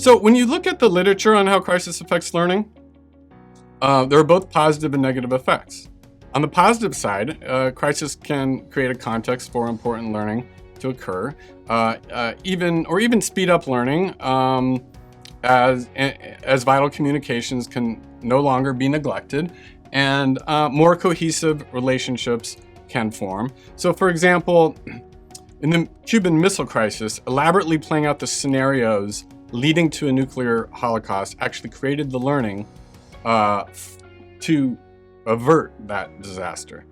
So when you look at the literature on how crisis affects learning, there are both positive and negative effects. On the positive side, crisis can create a context for important learning to occur, even speed up learning, as vital communications can no longer be neglected, and more cohesive relationships can form. So, for example, in the Cuban Missile Crisis, elaborately playing out the scenarios leading to a nuclear holocaust actually created the learning to avert that disaster.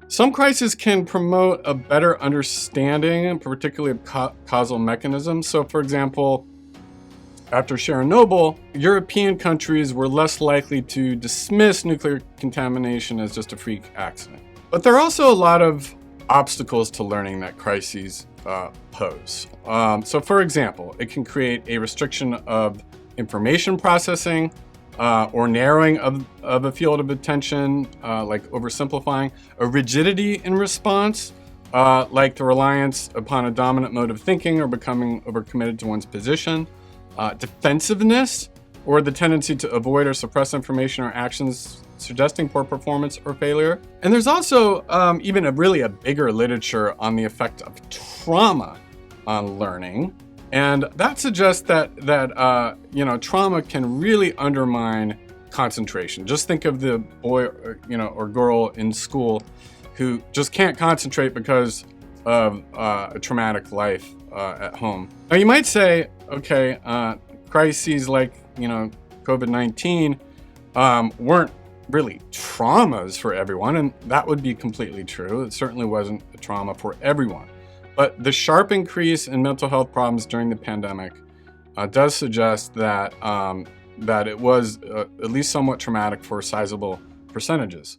Some crises can promote a better understanding, particularly of causal mechanisms. So, for example, after Chernobyl, European countries were less likely to dismiss nuclear contamination as just a freak accident. But there are also a lot of obstacles to learning that crises pose. So, for example, it can create a restriction of information processing, or narrowing of a field of attention, like oversimplifying, a rigidity in response, like the reliance upon a dominant mode of thinking or becoming overcommitted to one's position, defensiveness, or the tendency to avoid or suppress information or actions suggesting poor performance or failure. And there's also even a bigger literature on the effect of trauma on learning. And that suggests that trauma can really undermine concentration. Just think of the boy or girl in school who just can't concentrate because of a traumatic life at home. Now you might say, okay, crises like COVID-19 weren't really traumas for everyone, and that would be completely true. It certainly wasn't a trauma for everyone. But the sharp increase in mental health problems during the pandemic does suggest that it was at least somewhat traumatic for sizable percentages.